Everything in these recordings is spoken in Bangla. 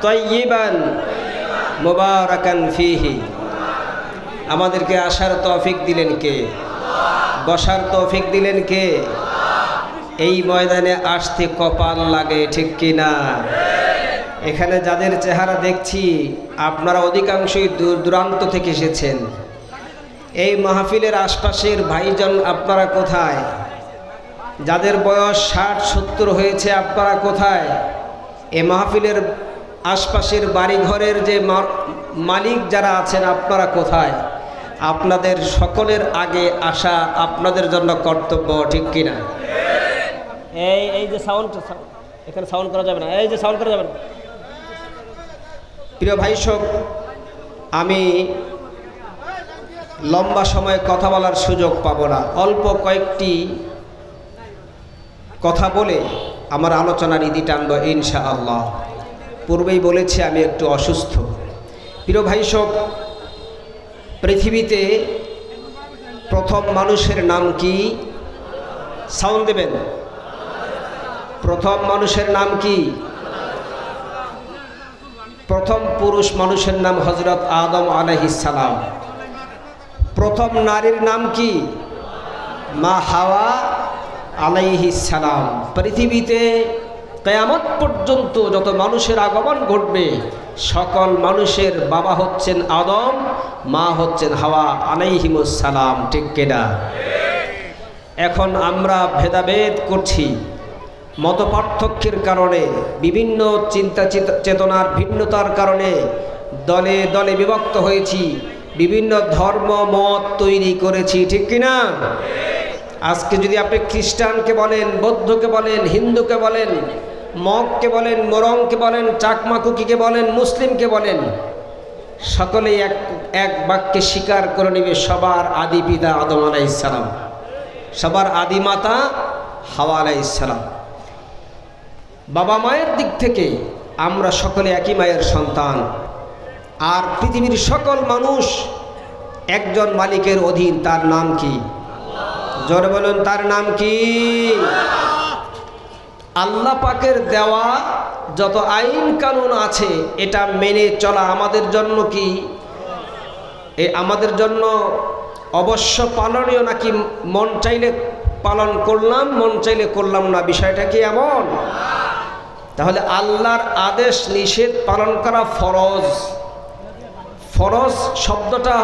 তয়্যিবান মুবারাকান ফীহি। আমাদেরকে আসার তৌফিক দিলেন কে? বসার তৌফিক দিলেন কে? এই ময়দানে আসতে কপাল লাগে, ঠিক কিনা? এখানে যাদের চেহারা দেখছি আপনারা অধিকাংশই দূর দূরান্ত থেকে এসেছেন। এই মাহফিলের আশপাশের ভাইজন আপনারা কোথায়? যাদের বয়স 60-70 হয়েছে আপনারা কোথায়? এই মাহফিলের আশপাশের বাড়িঘরের যে মালিক যারা আছেন আপনারা কোথায়? আপনাদের সকলের আগে আসা আপনাদের জন্য কর্তব্য, ঠিক কিনা? এই যে সাউন্ড, এখানে সাউন্ড করা যাবে না, এই যে সাউন্ড করা যাবে না। প্রিয় ভাই সব, আমি লম্বা সময় কথা বলার সুযোগ পাবো না। অল্প কয়েকটি কথা বলে আমার আলোচনার ইতি টানব ইনশাআল্লাহ। পূর্বেই বলেছি আমি একটু অসুস্থ। প্রিয় ভাই সব, পৃথিবীতে প্রথম মানুষের নাম কি? সাউন্ড দেবেন। প্রথম মানুষের নাম কি? প্রথম পুরুষ মানুষের নাম হযরত আদম আলাইহিস সালাম। প্রথম নারীর নাম কি? মা হাওয়া আলাইহিস সালাম। পৃথিবীতে কিয়ামত পর্যন্ত যত মানুষের আগমন ঘটবে সকল মানুষের বাবা হচ্ছেন আদম, মা হচ্ছেন হাওয়া আলাইহিমুস সালাম, ঠিক কিনা? এখন আমরা ভেদাভেদ করছি মতপার্থক্যের কারণে, বিভিন্ন চিন্তা চেতনার ভিন্নতার কারণে দলে দলে বিভক্ত হয়েছি, বিভিন্ন ধর্ম মত তৈরি করেছি, ঠিক কিনা? আজকে যদি আপনি খ্রিস্টানকে বলেন, বৌদ্ধকে বলেন, হিন্দুকে বলেন, মগকে বলেন, মোরংকে বলেন, চাকমাকুকিকে বলেন, মুসলিমকে বলেন, সকলেই এক বাক্যে স্বীকার করে নেবে সবার আদি পিতা আদম আলাইহিস সালাম, সবার আদি মাতা হাওয়া আলাইহিস সালাম। বাবা মায়ের দিক থেকে আমরা সকলে একই মায়ের সন্তান। আর পৃথিবীর সকল মানুষ একজন মালিকের অধীন। তার নাম কি? জোরে বলুন, তার নাম কি? আল্লাহ পাকের দেওয়া যত আইন কানুন আছে এটা মেনে চলা আমাদের জন্য কি আমাদের জন্য অবশ্য পালনীয়, নাকি মন চাইলে পালন করলাম, মন চাইলে করলাম না? বিষয়টা কি এমন? তাহলে আল্লাহর আদেশ নিষেধ পালন করা ফরজ। ফরজ শব্দটা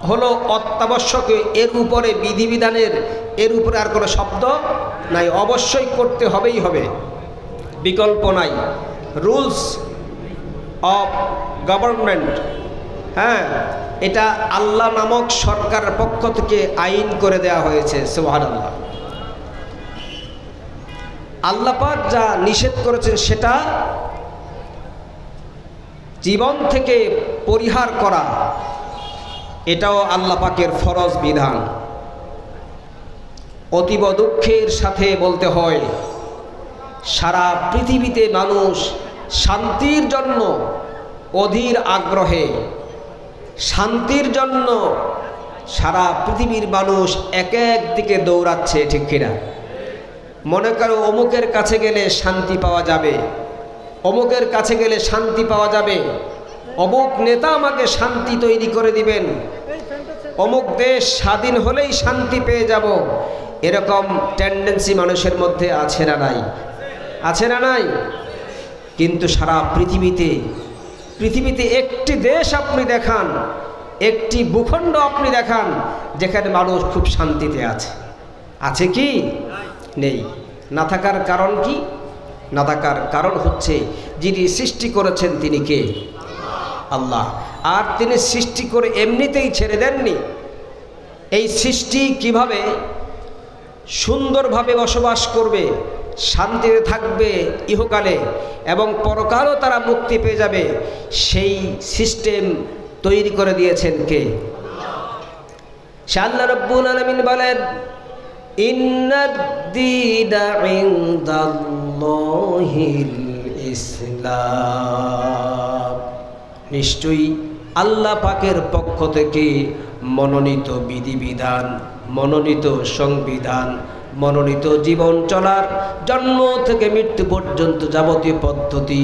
হলো অত্যাবশ্যকীয়, এর উপরে বিধিবিধানের এর উপরে আর কোনো শব্দ নাই। অবশ্যই করতে হবেই হবে, বিকল্প নাই। রুলস অফ গভর্নমেন্ট, হ্যাঁ, এটা আল্লাহ নামক সরকারের পক্ষ থেকে আইন করে দেওয়া হয়েছে। সুবহানাল্লাহ। আল্লাহ পাক যা নিষেধ করেছেন সেটা জীবন থেকে পরিহার করা, এটাও আল্লাহ পাকের ফরজ বিধান। অতীব দুঃখের সাথে বলতে হয়, সারা পৃথিবীতে মানুষ শান্তির জন্য অধীর আগ্রহে, শান্তির জন্য সারা পৃথিবীর মানুষ এক এক দিকে দৌড়াচ্ছে, ঠিক কিনা? মনে করো অমুকের কাছে গেলে শান্তি পাওয়া যাবে, অমুকের কাছে গেলে শান্তি পাওয়া যাবে, অমুক নেতা আমাকে শান্তি তৈরি করে দিবেন, অমুক দেশ স্বাধীন হলেই শান্তি পেয়ে যাব। এরকম টেন্ডেন্সি মানুষের মধ্যে আছে না নাই? আছে না নাই? কিন্তু সারা পৃথিবীতে একটি দেশ আপনি দেখান, একটি ভূখণ্ড আপনি দেখান যেখানে মানুষ খুব শান্তিতে আছে? আছে কি? নেই। না থাকার কারণ কি? না থাকার কারণ হচ্ছে যিনি সৃষ্টি করেছেন তিনি কে? আল্লাহ। আর তিনি সৃষ্টি করে এমনিতেই ছেড়ে দেননি। এই সৃষ্টি কিভাবে সুন্দরভাবে বসবাস করবে, শান্তিতে থাকবে ইহকালে এবং পরকালও তারা মুক্তি পেয়ে যাবে, সেই সিস্টেম তৈরি করে দিয়েছেন কে? আল্লাহ রাব্বুল আলামিন বলেন, ইন্নাদ-দীনা ইনদাল্লাহিল ইসলাম। নিশ্চয়ই আল্লাহ পাকের পক্ষ থেকে মনোনীত বিধিবিধান, মনোনীত সংবিধান, মনোনীত জীবন চলার জন্ম থেকে মৃত্যু পর্যন্ত যাবতীয় পদ্ধতি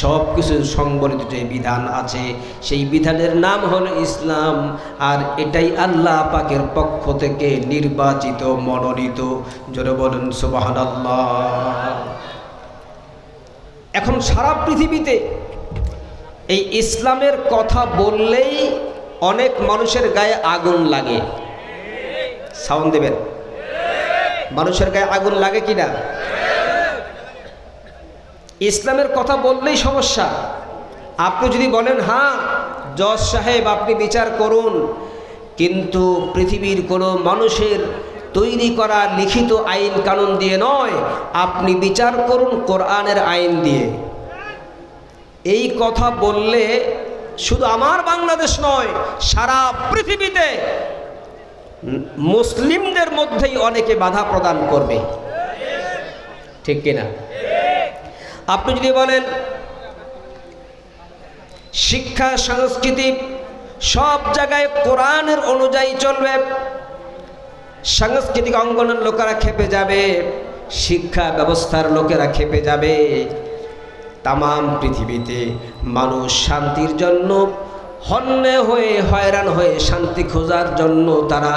সব কিছু সংবলিত যে বিধান আছে সেই বিধানের নাম হলো ইসলাম। আর এটাই আল্লাহ পাকের পক্ষ থেকে নির্বাচিত মনোনীত। জোরে বলুন সুবহানাল্লাহ। এখন সারা পৃথিবীতে এই ইসলামের কথা বললেই অনেক মানুষের গায়ে আগুন লাগে। সাউন্ড দেবেন। মানুষের গায়ে আগুন লাগে কি না? ইসলামের কথা বললেই সমস্যা। আপনি যদি বলেন হ্যাঁ জজ সাহেব আপনি বিচার করুন, কিন্তু পৃথিবীর কোনো মানুষের তৈরি করা লিখিত আইন কানুন দিয়ে নয়, আপনি বিচার করুন কোরআনের আইন দিয়ে। এই কথা বললে শুধু আমার বাংলাদেশ নয়, সারা পৃথিবীতে মুসলিমদের মধ্যেই অনেকে বাধা প্রদান করবে, ঠিক কিনা? আপনি যদি বলেন শিক্ষা সংস্কৃতি সব জায়গায় কোরআনের অনুযায়ী চলবে, সাংস্কৃতিক অঙ্গনের লোকেরা খেপে যাবে, শিক্ষা ব্যবস্থার লোকেরা খেপে যাবে। তামাম পৃথিবীতে মানুষ শান্তির জন্য হন্যে হয়ে হয়রান হয়ে শান্তি খোঁজার জন্য তারা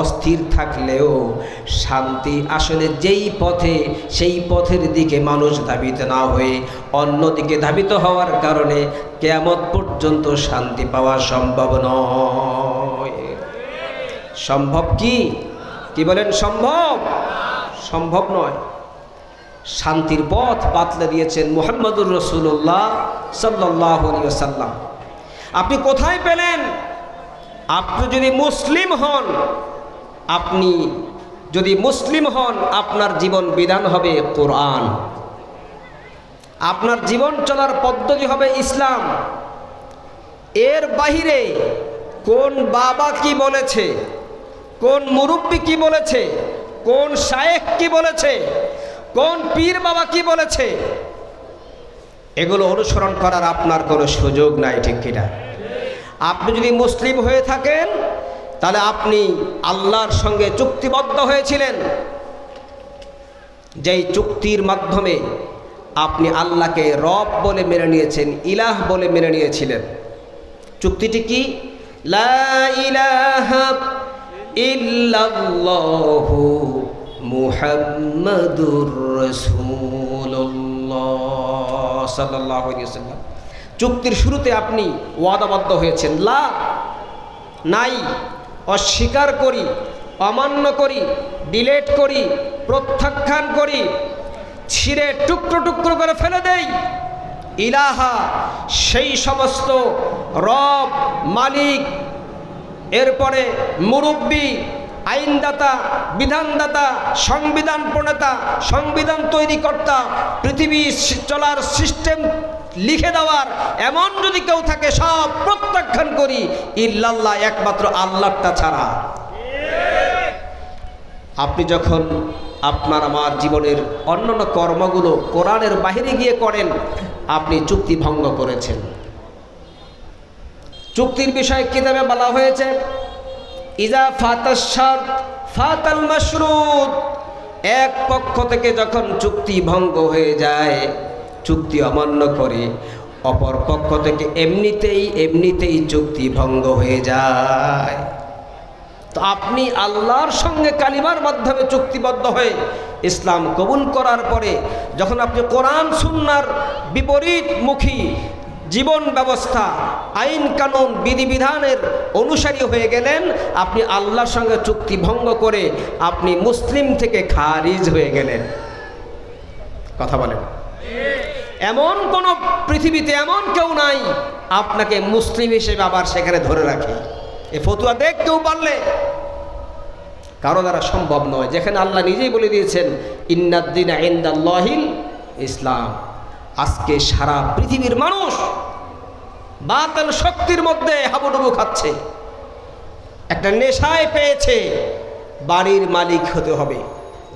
অস্থির থাকলেও শান্তি আসলে যেই পথে সেই পথের দিকে মানুষ ধাবিত না হয়ে অন্যদিকে ধাবিত হওয়ার কারণে কিয়ামত পর্যন্ত শান্তি পাওয়া সম্ভব নয়। সম্ভব কি? কি বলেন সম্ভব? সম্ভব নয়। শান্তির পথ বাতলে দিয়েছেন মুহাম্মদুর রাসূলুল্লাহ সাল্লাল্লাহু আলাইহি ওয়াসাল্লাম। আপনি কোথায় পেলেন? আপনি যদি মুসলিম হন, আপনার জীবন বিধান হবে কোরআন, আপনার জীবন চলার পদ্ধতি হবে ইসলাম। এর বাহিরে কোন বাবা কি বলেছে, কোন মুরব্বি কি বলেছে, কোন শায়েখ কি বলেছে, কোন পীর বাবা কি বলেছে, এগুলো অনুসরণ করার আপনার কোনো সুযোগ নাই, ঠিক কিনা? আপনি যদি মুসলিম হয়ে থাকেন তাহলে আপনি আল্লাহর সঙ্গে চুক্তিবদ্ধ হয়েছিলেন, যেই চুক্তির মাধ্যমে আপনি আল্লাহকে রব বলে মেনে নিয়েছেন, ইলাহ বলে মেনে নিয়েছিলেন। চুক্তিটি কি? লা ইলাহা ইল্লাল্লাহু মুহাম্মাদুর রাসূলুল্লাহ সাল্লাল্লাহু আলাইহি ওয়াসাল্লাম। চুক্তির শুরুতে আপনি ওয়াদাবদ্ধ হয়েছেন, লা নাই, অস্বীকার করি, অমান্য করি, ডিলেট করি, প্রত্যাখ্যান করি, ছিঁড়ে টুকরো টুকরো করে ফেলে দেই। ইলাহা সেই সমস্ত রব, মালিক, এরপরে মুরব্বি, আইনদাতা, বিধানদাতা, সংবিধান প্রণেতা, সংবিধান তৈরিকর্তা, পৃথিবী চলার সিস্টেম লিখে দেওয়ার এমন যদি কেউ থাকে সব প্রত্যাখ্যান করি, ইল্লাল্লাহ, একমাত্র আল্লাহটা ছাড়া। আপনি যখন আপনার আমার জীবনের অন্যান্য কর্মগুলো কোরআনের বাহিরে গিয়ে করেন, আপনি চুক্তি ভঙ্গ করেছেন। চুক্তির বিষয়ে কিতাবে বলা হয়েছে ইজা ফাতাশ শারত ফাতাল মাশরুত। এক পক্ষ থেকে যখন চুক্তি ভঙ্গ হয়ে যায়, চুক্তি অমান্য করে, অপর পক্ষ থেকে এমনিতেই চুক্তি ভঙ্গ হয়ে যায়। তো আপনি আল্লাহর সঙ্গে কালিমার মাধ্যমে চুক্তিবদ্ধ হয়ে ইসলাম কবুল করার পরে যখন আপনি কোরআন সুন্নাহর বিপরীতমুখী জীবন ব্যবস্থা, আইন কানুন, বিধিবিধানের অনুসারী হয়ে গেলেন, আপনি আল্লাহর সঙ্গে চুক্তি ভঙ্গ করে আপনি মুসলিম থেকে খারিজ হয়ে গেলেন। কথা বলেন। এমন কোন পৃথিবীতে এমন কেউ নাই আপনাকে মুসলিম হিসেবে আবার সেখানে ধরে রাখে। এ ফতুয়া দেখ কেউ পারলে, কারো দ্বারা সম্ভব নয়। যেখানে আল্লাহ নিজেই বলে দিয়েছেন ইন্নাদ-দীনা ইনদাল্লাহিল ইসলাম। আজকে সারা পৃথিবীর মানুষ বাতিল শক্তির মধ্যে হাবুডুবু খাচ্ছে, একটা নেশায় পেয়েছে। বাড়ির মালিক হতে হবে,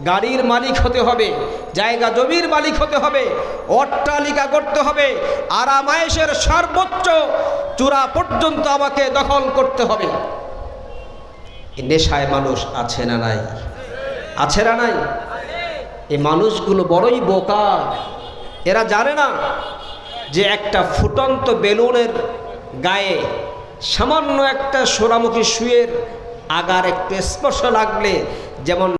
গাড়ির মালিক হতে হবে, জায়গা জমির মালিক হতে হবে, অট্টালিকা করতে হবে, আরামায়েশের সর্বোচ্চ চূড়া পর্যন্ত আমাকে দখল করতে হবে। এই নেশায় মানুষ আছে না নাই? আছে না নাই? এই মানুষগুলো বড়ই বোকা। এরা জানে না যে একটা ফুটন্ত বেলুনের গায়ে সামান্য একটা সোনামুখী সুয়ের আগার একটু স্পর্শ লাগলে যেমন